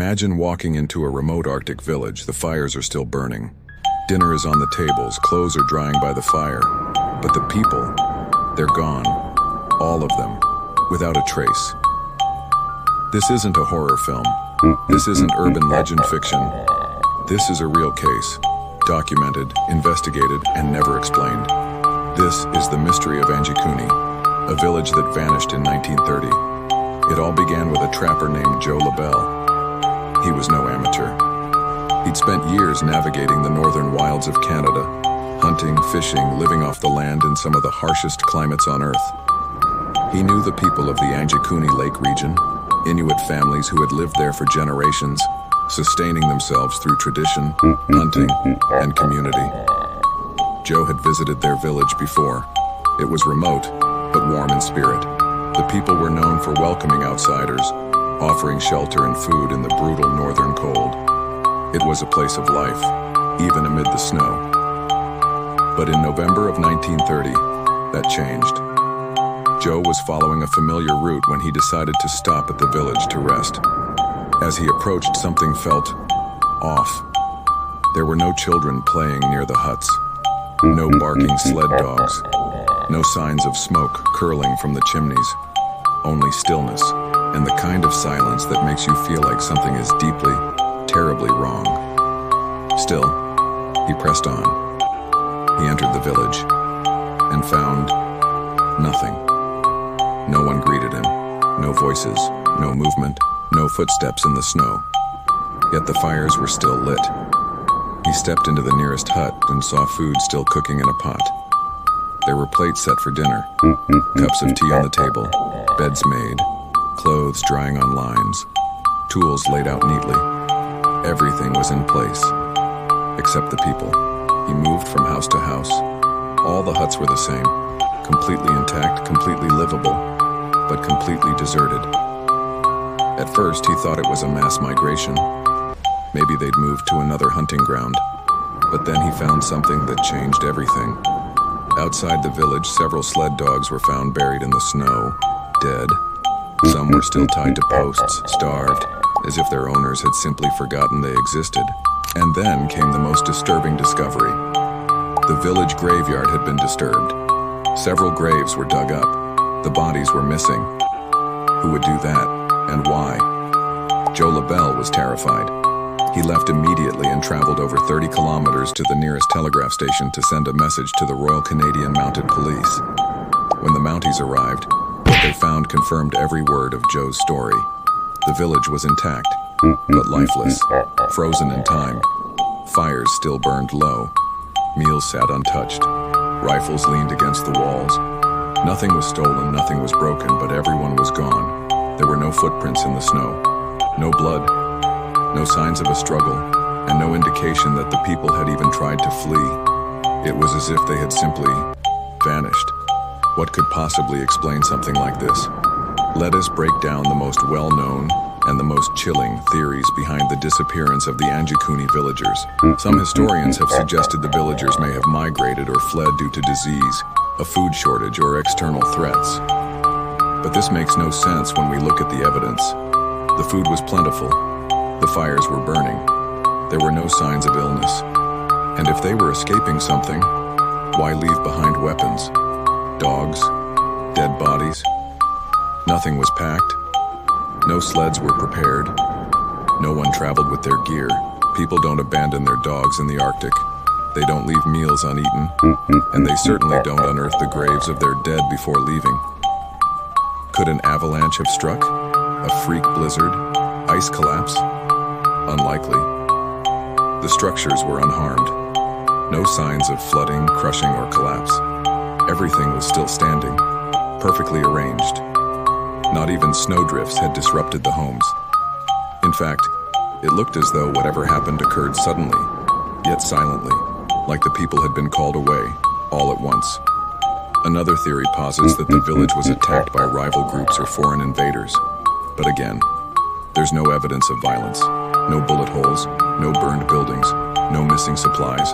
Imagine walking into a remote Arctic village. The fires are still burning. Dinner is on the tables, clothes are drying by the fire. But the people, they're gone. All of them, without a trace. This isn't a horror film. This isn't urban legend fiction. This is a real case, documented, investigated, and never explained. This is the mystery of Angikuni, a village that vanished in 1930. It all began with a trapper named Joe LaBelle. He was no amateur. He'd spent years navigating the northern wilds of Canada, hunting, fishing, living off the land in some of the harshest climates on Earth. He knew the people of the Angikuni Lake region, Inuit families who had lived there for generations, sustaining themselves through tradition, hunting, and community. Joe had visited their village before. It was remote, but warm in spirit. The people were known for welcoming outsiders, offering shelter and food in the brutal northern cold. It was a place of life, even amid the snow. But in November of 1930, that changed. Joe was following a familiar route when he decided to stop at the village to rest. As he approached, something felt off. There were no children playing near the huts, no barking sled dogs, no signs of smoke curling from the chimneys, only stillness, and the kind of silence that makes you feel like something is deeply, terribly wrong. Still, he pressed on. He entered the village and found nothing. No one greeted him, no voices, no movement, no footsteps in the snow. Yet the fires were still lit. He stepped into the nearest hut and saw food still cooking in a pot. There were plates set for dinner, cups of tea on the table, beds made, clothes drying on lines, tools laid out neatly. Everything was in place, except the people. He moved from house to house. All the huts were the same, completely intact, completely livable, but completely deserted. At first, he thought it was a mass migration. Maybe they'd moved to another hunting ground. But then he found something that changed everything. Outside the village, several sled dogs were found buried in the snow, dead. Some were still tied to posts, starved, as if their owners had simply forgotten they existed. And then came the most disturbing discovery. The village graveyard had been disturbed. Several graves were dug up. The bodies were missing. Who would do that, and why? Joe LaBelle was terrified. He left immediately and traveled over 30 kilometers to the nearest telegraph station to send a message to the Royal Canadian Mounted Police. When the Mounties arrived, what they found confirmed every word of Joe's story. The village was intact, but lifeless, frozen in time. Fires still burned low. Meals sat untouched. Rifles leaned against the walls. Nothing was stolen, nothing was broken, but everyone was gone. There were no footprints in the snow, no blood, no signs of a struggle, and no indication that the people had even tried to flee. It was as if they had simply vanished. What could possibly explain something like this? Let us break down the most well-known and the most chilling theories behind the disappearance of the Angikuni villagers. Some historians have suggested the villagers may have migrated or fled due to disease, a food shortage, or external threats. But this makes no sense when we look at the evidence. The food was plentiful. The fires were burning. There were no signs of illness. And if they were escaping something, why leave behind weapons? Dogs? Dead bodies? Nothing was packed. No sleds were prepared. No one traveled with their gear. People don't abandon their dogs in the Arctic. They don't leave meals uneaten. And they certainly don't unearth the graves of their dead before leaving. Could an avalanche have struck? A freak blizzard? Ice collapse? Unlikely. The structures were unharmed. No signs of flooding, crushing, or collapse. Everything was still standing, perfectly arranged. Not even snowdrifts had disrupted the homes. In fact, it looked as though whatever happened occurred suddenly, yet silently, like the people had been called away, all at once. Another theory posits that the village was attacked by rival groups or foreign invaders. But again, there's no evidence of violence. No bullet holes, no burned buildings, no missing supplies,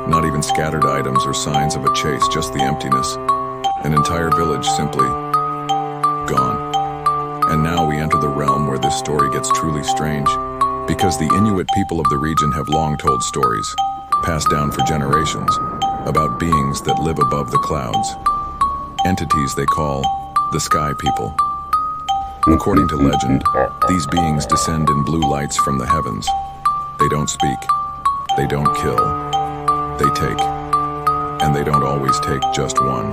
not even scattered items or signs of a chase, just the emptiness. An entire village simply gone. And now we enter the realm where this story gets truly strange. Because the Inuit people of the region have long told stories, passed down for generations, about beings that live above the clouds. Entities they call the Sky People. According to legend, these beings descend in blue lights from the heavens. They don't speak, they don't kill, they take. And they don't always take just one.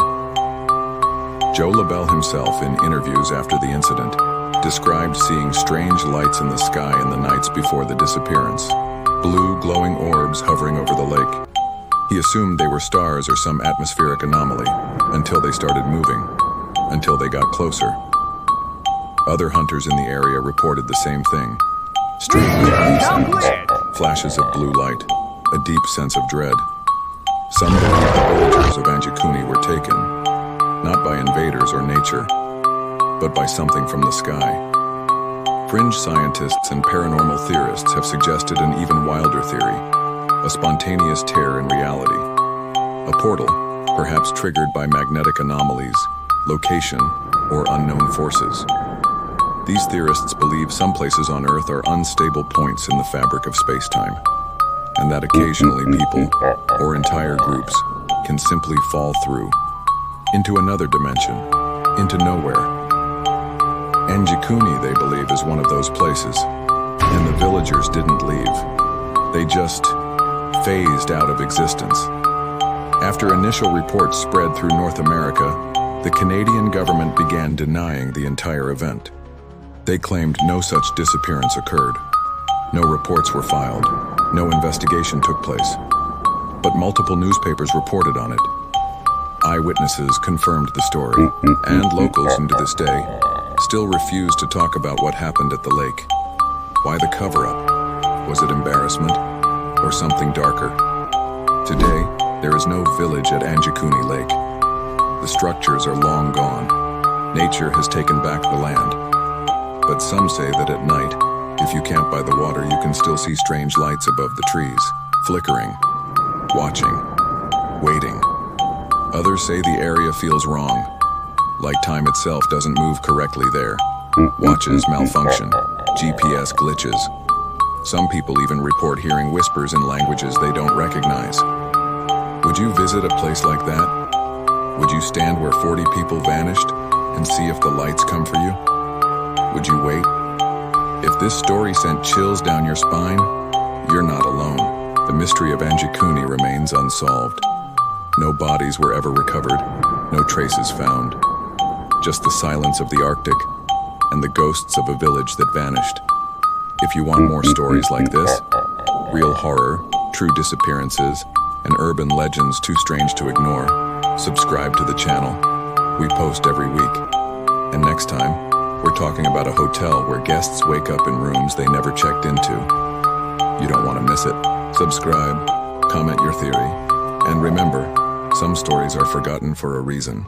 Joe LaBelle himself, in interviews after the incident, described seeing strange lights in the sky in the nights before the disappearance, blue glowing orbs hovering over the lake. He assumed they were stars or some atmospheric anomaly, until they started moving, until they got closer. Other hunters in the area reported the same thing. Strange blue signs, flashes of blue light, a deep sense of dread. Some believe the villagers of Angikuni were taken, not by invaders or nature, but by something from the sky. Fringe scientists and paranormal theorists have suggested an even wilder theory, a spontaneous tear in reality. A portal, perhaps triggered by magnetic anomalies, location, or unknown forces. These theorists believe some places on Earth are unstable points in the fabric of space-time, and that occasionally people, or entire groups, can simply fall through, into another dimension, into nowhere. Angikuni, they believe, is one of those places, and the villagers didn't leave. They just phased out of existence. After initial reports spread through North America, the Canadian government began denying the entire event. They claimed no such disappearance occurred. No reports were filed. No investigation took place. But multiple newspapers reported on it. Eyewitnesses confirmed the story, and locals, and to this day, still refuse to talk about what happened at the lake. Why the cover-up? Was it embarrassment? Or something darker? Today, there is no village at Angikuni Lake. The structures are long gone. Nature has taken back the land. But some say that at night, if you camp by the water, you can still see strange lights above the trees, flickering, watching, waiting. Others say the area feels wrong, like time itself doesn't move correctly there. Watches malfunction, GPS glitches. Some people even report hearing whispers in languages they don't recognize. Would you visit a place like that? Would you stand where 40 people vanished and see if the lights come for you? Would you wait? If this story sent chills down your spine, you're not alone. The mystery of Angikuni remains unsolved. No bodies were ever recovered, no traces found. Just the silence of the Arctic and the ghosts of a village that vanished. If you want more stories like this, real horror, true disappearances, and urban legends too strange to ignore, subscribe to the channel. We post every week. And next time, we're talking about a hotel where guests wake up in rooms they never checked into. You don't want to miss it. Subscribe, comment your theory, and remember, some stories are forgotten for a reason.